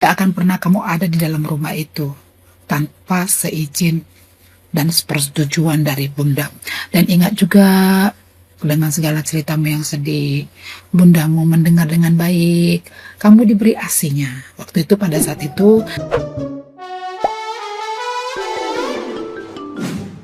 Tidak akan pernah kamu ada di dalam rumah itu tanpa seizin dan persetujuan dari Bunda. Dan ingat juga, dengan segala ceritamu yang sedih, Bundamu mendengar dengan baik. Kamu diberi asinya. Waktu itu, pada saat itu,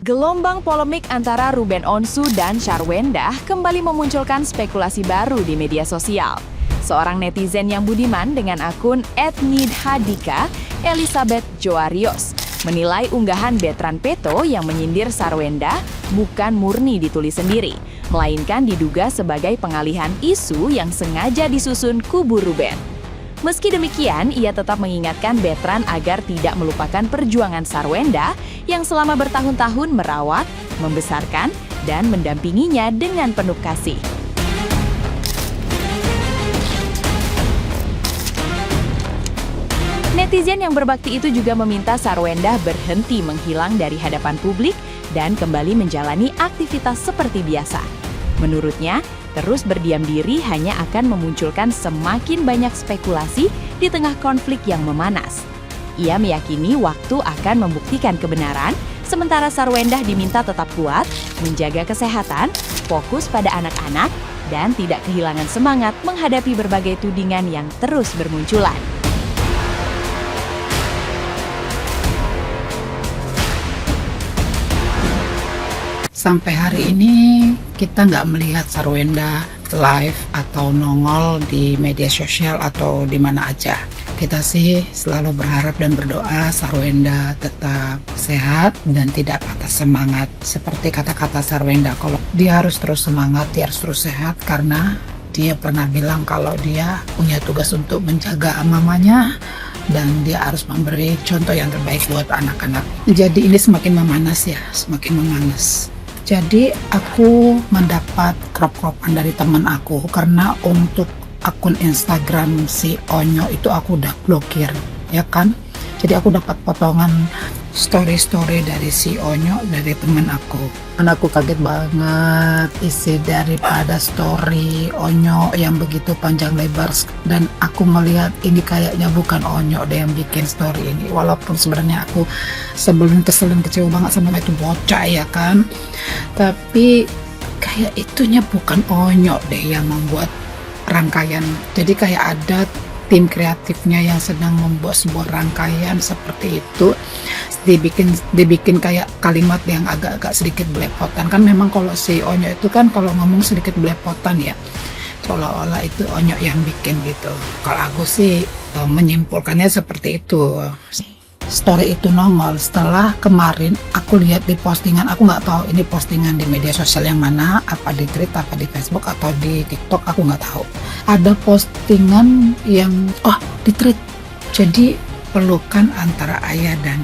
Gelombang polemik antara Ruben Onsu dan Sharwenda kembali memunculkan spekulasi baru di media sosial. Seorang netizen yang budiman dengan akun @nidhadika, Elizabeth Joarios, menilai unggahan Betran Peto yang menyindir Sharwenda bukan murni ditulis sendiri, melainkan diduga sebagai pengalihan isu yang sengaja disusun kubu Ruben. Meski demikian, ia tetap mengingatkan Betran agar tidak melupakan perjuangan Sharwenda yang selama bertahun-tahun merawat, membesarkan, dan mendampinginya dengan penuh kasih. Netizen yang berbakti itu juga meminta Sharwenda berhenti menghilang dari hadapan publik dan kembali menjalani aktivitas seperti biasa. Menurutnya, terus berdiam diri hanya akan memunculkan semakin banyak spekulasi di tengah konflik yang memanas. Ia meyakini waktu akan membuktikan kebenaran, sementara Sharwenda diminta tetap kuat, menjaga kesehatan, fokus pada anak-anak, dan tidak kehilangan semangat menghadapi berbagai tudingan yang terus bermunculan. sampai hari ini kita nggak melihat Sharwenda live atau nongol di media sosial atau di mana aja. Kita sih selalu berharap dan berdoa Sharwenda tetap sehat dan tidak patah semangat. Seperti kata-kata Sharwenda, kalau dia harus terus semangat, dia harus terus sehat, karena dia pernah bilang kalau dia punya tugas untuk menjaga mamanya dan dia harus memberi contoh yang terbaik buat anak-anak. Jadi ini semakin memanas ya, semakin memanas. Jadi aku mendapat crop-cropan dari teman aku, karena untuk akun Instagram si Onyo itu aku udah blokir, ya kan. Jadi aku dapat potongan story-story dari si Onyo dari teman aku. Dan aku kaget banget isi daripada story Onyo yang begitu panjang lebar, dan aku melihat ini kayaknya bukan Onyo deh yang bikin story ini. Walaupun sebenarnya aku sebelum kesel dan kecewa banget sama itu bocah ya kan, tapi kayak itunya bukan Onyo deh yang membuat rangkaian. Jadi kayak ada tim kreatifnya yang sedang membuat sebuah rangkaian seperti itu, dibikin kayak kalimat yang agak-agak sedikit belepotan. Kan memang kalau si Onyo itu kan kalau ngomong sedikit belepotan ya, seolah-olah itu Onyo yang bikin gitu. Kalau aku sih menyimpulkannya seperti itu. Story itu nongol setelah kemarin aku lihat di postingan, aku nggak tahu ini postingan di media sosial yang mana, apa di tweet, apa di Facebook atau di TikTok, aku nggak tahu. Ada postingan yang di tweet, jadi pelukan antara ayah dan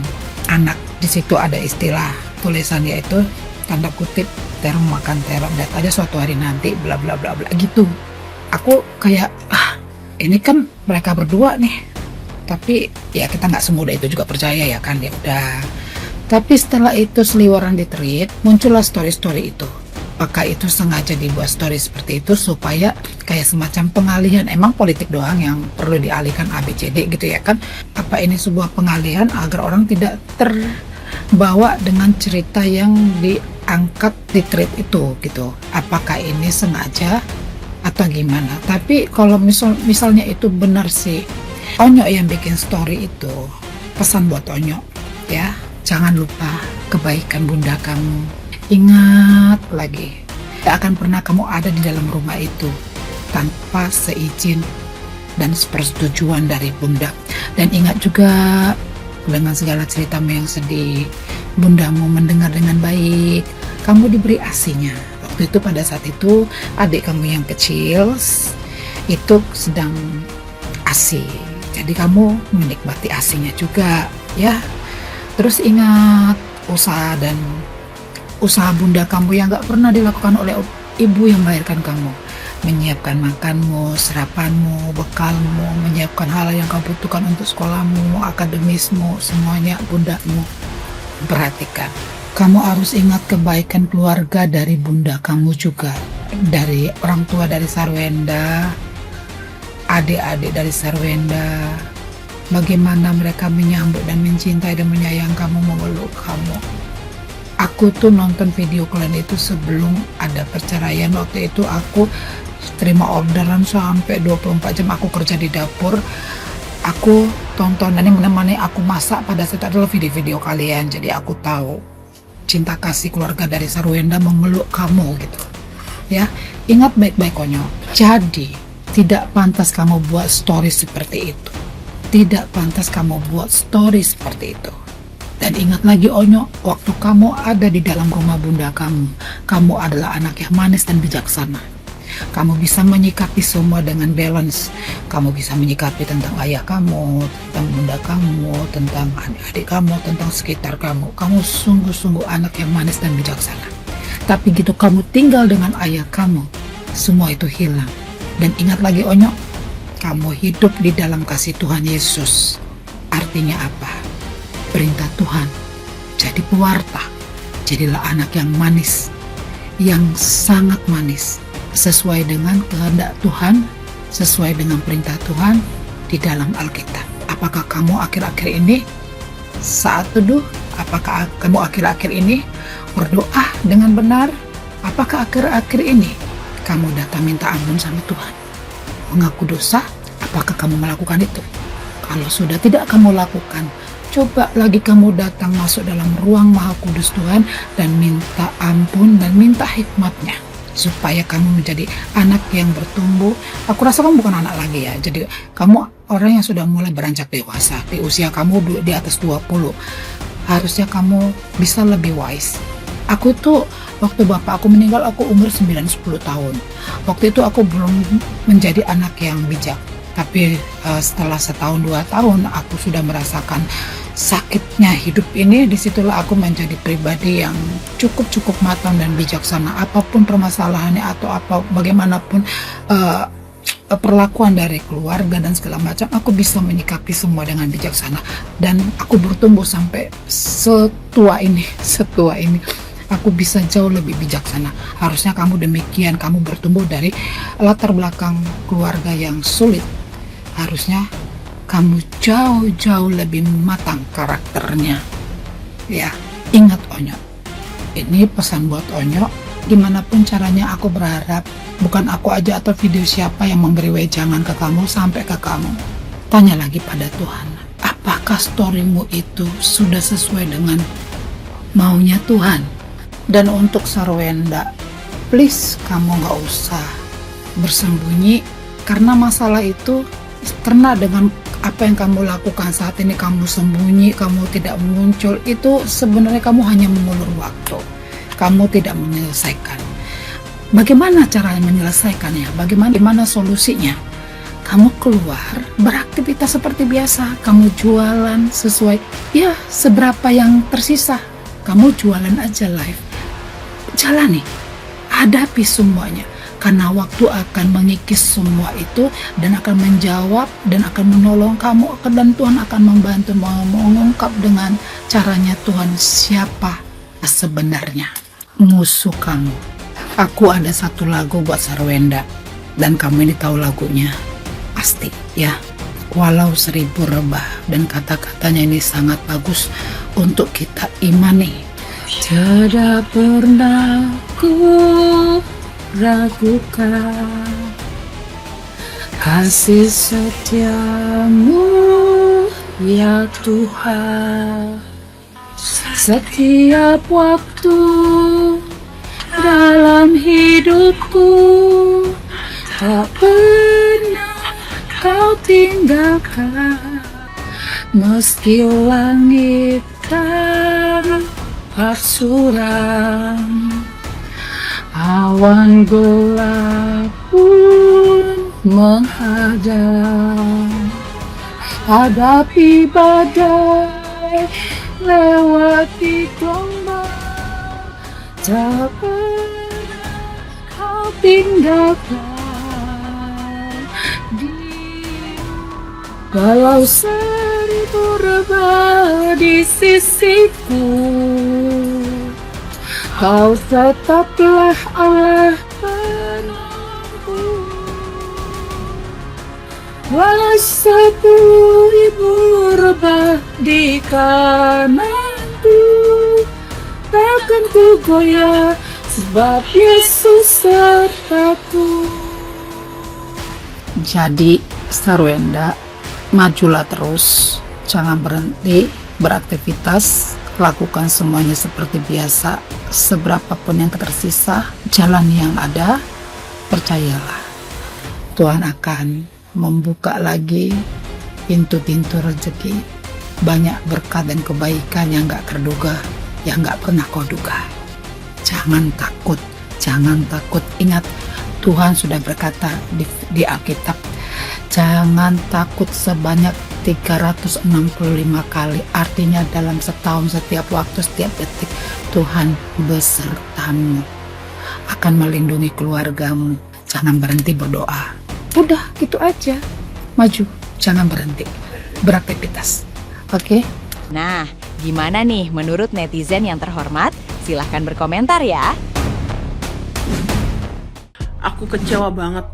anak. Di situ ada istilah tulisannya itu tanda kutip, terong makan terong, lihat aja suatu hari nanti bla bla bla bla gitu. Aku kayak ini kan mereka berdua nih, tapi ya kita nggak semudah itu juga percaya ya kan, ya udah. Tapi setelah itu seliweran di tweet, muncullah story-story itu. Apakah itu sengaja dibuat story seperti itu supaya kayak semacam pengalihan, emang politik doang yang perlu dialihkan ABCD gitu ya kan? Apa ini sebuah pengalihan agar orang tidak terbawa dengan cerita yang diangkat di tweet itu gitu? Apakah ini sengaja atau gimana? Tapi kalau misalnya itu benar sih Onyo yang bikin story itu, pesan buat Onyo ya, jangan lupa kebaikan bunda kamu. Ingat lagi, tidak akan pernah kamu ada di dalam rumah itu tanpa seizin dan persetujuan dari bunda. Dan ingat juga, dengan segala ceritamu yang sedih, bundamu mendengar dengan baik. Kamu diberi asinya. Waktu itu, pada saat itu adik kamu yang kecil itu sedang asi. Jadi kamu menikmati asinya juga ya. Terus ingat usaha bunda kamu yang gak pernah dilakukan oleh ibu yang melahirkan kamu. Menyiapkan makanmu, sarapanmu, bekalmu, menyiapkan hal yang kamu butuhkan untuk sekolahmu, akademismu, semuanya bundamu perhatikan. Kamu harus ingat kebaikan keluarga dari bunda kamu juga, dari orang tua dari Sharwenda, adik-adik dari Sharwenda, bagaimana mereka menyambut dan mencintai dan menyayang kamu, memeluk kamu. Aku tuh nonton video kalian itu sebelum ada perceraian. Waktu itu aku terima orderan sampai 24 jam aku kerja di dapur. Aku tonton dan yang menemani aku masak pada saat itu adalah video-video kalian. Jadi aku tahu cinta kasih keluarga dari Sarwenda memeluk kamu gitu. Ya, ingat baik-baik Onyo. Jadi tidak pantas kamu buat story seperti itu. Tidak pantas kamu buat story seperti itu. Dan ingat lagi Onyo, waktu kamu ada di dalam rumah bunda kamu adalah anak yang manis dan bijaksana. Kamu bisa menyikapi semua dengan balance. Kamu bisa menyikapi tentang ayah kamu, tentang bunda kamu, tentang adik-adik kamu, tentang sekitar kamu. Kamu sungguh-sungguh anak yang manis dan bijaksana. Tapi gitu kamu tinggal dengan ayah kamu, semua itu hilang. Dan ingat lagi Onyo, kamu hidup di dalam kasih Tuhan Yesus. Artinya apa? Perintah Tuhan. Jadi pewarta. Jadilah anak yang manis, yang sangat manis, sesuai dengan kehendak Tuhan, sesuai dengan perintah Tuhan di dalam Alkitab. Apakah kamu akhir-akhir ini saat teduh? Apakah kamu akhir-akhir ini berdoa dengan benar? Apakah akhir-akhir ini kamu datang minta ampun sama Tuhan, mengaku dosa? Apakah kamu melakukan itu? Kalau sudah tidak kamu lakukan, coba lagi kamu datang masuk dalam ruang Maha Kudus Tuhan dan minta ampun dan minta hikmatnya, supaya kamu menjadi anak yang bertumbuh. Aku rasa kamu bukan anak lagi ya. Jadi kamu orang yang sudah mulai beranjak dewasa. Di usia kamu di atas 20. Harusnya kamu bisa lebih wise. Aku tuh waktu bapak aku meninggal aku umur 9-10 tahun. Waktu itu aku belum menjadi anak yang bijak. Tapi setelah setahun 2 tahun aku sudah merasakan sakitnya hidup ini. Disitulah aku menjadi pribadi yang cukup matang dan bijaksana. Apapun permasalahannya atau bagaimanapun perlakuan dari keluarga dan segala macam, aku bisa menyikapi semua dengan bijaksana. Dan aku bertumbuh sampai setua ini aku bisa jauh lebih bijaksana. Harusnya kamu demikian. Kamu bertumbuh dari latar belakang keluarga yang sulit. Harusnya kamu jauh lebih matang karakternya. Ya, ingat Onyo. Ini pesan buat Onyo. Gimana pun caranya aku berharap bukan aku aja atau video siapa yang memberi wejangan ke kamu sampai ke kamu. Tanya lagi pada Tuhan. Apakah storymu itu sudah sesuai dengan maunya Tuhan? Dan untuk Sarwenda, please kamu gak usah bersembunyi. Karena masalah itu, karena dengan apa yang kamu lakukan saat ini, kamu sembunyi, kamu tidak muncul, itu sebenarnya kamu hanya mengulur waktu. Kamu tidak menyelesaikan. Bagaimana cara menyelesaikannya? Bagaimana solusinya? Kamu keluar, beraktivitas seperti biasa. Kamu jualan sesuai, ya seberapa yang tersisa. Kamu jualan aja live. Jalani, hadapi semuanya. Karena waktu akan mengikis semua itu dan akan menjawab dan akan menolong kamu, dan Tuhan akan membantu mengungkap dengan caranya Tuhan siapa sebenarnya musuh kamu. Aku ada satu lagu buat Sarwenda dan kamu ini tahu lagunya pasti ya. Walau 1000 rebah, dan kata-katanya ini sangat bagus untuk kita imani. Tiada pernah ku ragukan kasih setiamu ya Tuhan. Setiap waktu dalam hidupku tak pernah kau tinggalkan. Meski langit tampak suram, awan gelap pun menghadang. Hadapi badai, lewati gelombang, tak pernah kau tinggalkan. Walau 1000 rebah di sisiku, kau tetaplah Allah penolongku. Walau 10.000 rebah di kananku, takkan ku goyah, sebab Yesus sertaku. Jadi Sarwenda, majulah terus, jangan berhenti beraktivitas, lakukan semuanya seperti biasa. Seberapapun yang tersisa, jalan yang ada, percayalah Tuhan akan membuka lagi pintu-pintu rezeki, banyak berkat dan kebaikan yang gak terduga, yang gak pernah kau duga. Jangan takut, jangan takut. Ingat, Tuhan sudah berkata di Alkitab, jangan takut sebanyak 365 kali. Artinya dalam setahun, setiap waktu, setiap detik, Tuhan besertamu, akan melindungi keluargamu. Jangan berhenti berdoa. Udah, gitu aja. Maju, jangan berhenti beraktivitas. Oke? Nah, gimana nih menurut netizen yang terhormat? Silahkan berkomentar ya. Aku kecewa banget.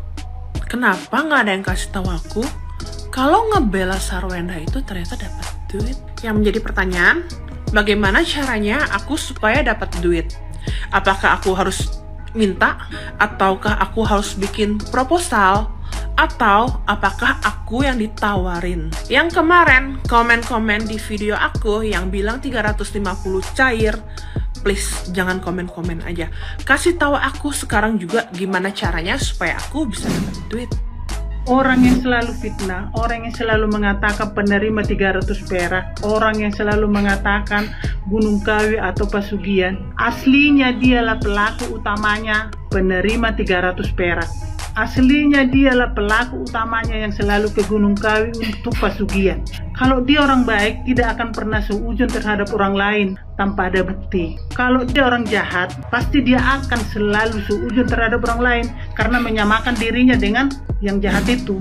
Kenapa nggak ada yang kasih tahu aku kalau ngebela Sarwenda itu ternyata dapat duit? Yang menjadi pertanyaan, bagaimana caranya aku supaya dapat duit? Apakah aku harus minta? Ataukah aku harus bikin proposal? Atau apakah aku yang ditawarin? Yang kemarin komen-komen di video aku yang bilang 350 cair, please jangan komen-komen aja. Kasih tahu aku sekarang juga gimana caranya supaya aku bisa dapat duit. Orang yang selalu fitnah, orang yang selalu mengatakan penerima 300 perak, orang yang selalu mengatakan Gunung Kawi atau Pasugian, aslinya dialah pelaku utamanya penerima 300 perak. Aslinya dialah pelaku utamanya yang selalu ke Gunung Kawi untuk Pasugian. Kalau dia orang baik, tidak akan pernah seujun terhadap orang lain tanpa ada bukti. Kalau dia orang jahat, pasti dia akan selalu seujun terhadap orang lain karena menyamakan dirinya dengan yang jahat itu.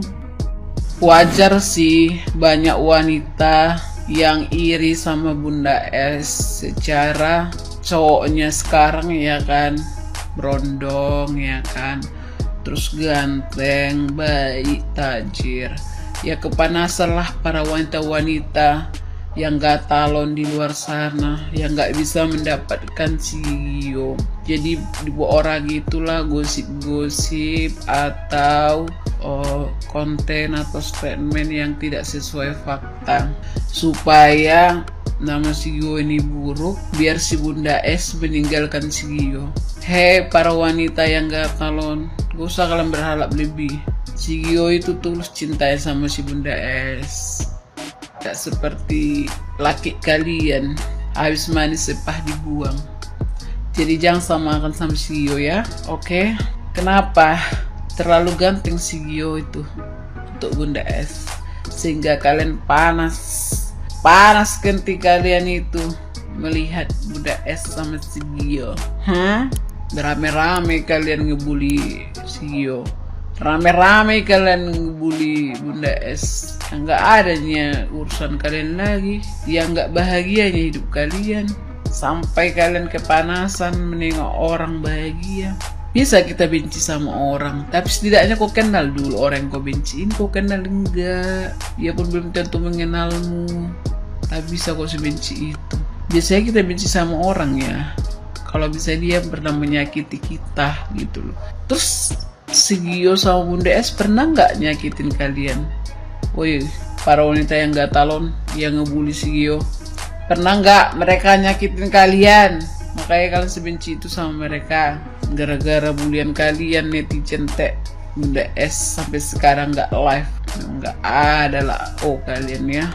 Wajar sih banyak wanita yang iri sama Bunda S secara cowoknya sekarang ya kan, berondong ya kan, terus ganteng, baik, tajir. Ya kepanasan lah para wanita-wanita yang gak talon di luar sana, yang gak bisa mendapatkan CEO. Jadi dibuat orang itulah gosip-gosip atau konten atau statement yang tidak sesuai fakta, supaya nama CEO ini buruk, biar si Bunda S meninggalkan CEO. Hei para wanita yang gak talon, gak usah kalian berharap lebih. CEO itu tulus cintai sama si Bunda S, gak seperti laki kalian, habis manis sepah dibuang. Jadi jangan samakan sama CEO ya, oke? Kenapa? Terlalu ganteng CEO itu untuk Bunda S, sehingga kalian panas ketika kalian itu melihat Bunda S sama CEO. Berame-rame kalian ngebully CEO, rame-rame kalian ngebully Bunda S. Nggak adanya urusan kalian lagi, yang nggak bahagianya hidup kalian, sampai kalian kepanasan menengok orang bahagia. Bisa kita benci sama orang, tapi setidaknya kau kenal dulu orang yang kau benciin. Kau kenal enggak? Dia pun belum tentu mengenalmu, tapi bisa kau sebenci itu. Biasanya kita benci sama orang ya kalau bisa dia pernah menyakiti kita gitu loh. Terus CEO sama Bunda S pernah nggak nyakitin kalian? Woi, para wanita yang gak talon, yang ngebully CEO, pernah nggak mereka nyakitin kalian? Makanya kalian sebenci itu sama mereka. Gara-gara bulian kalian netizen teh Bunda S sampai sekarang nggak live, nggak ada lah kalian ya.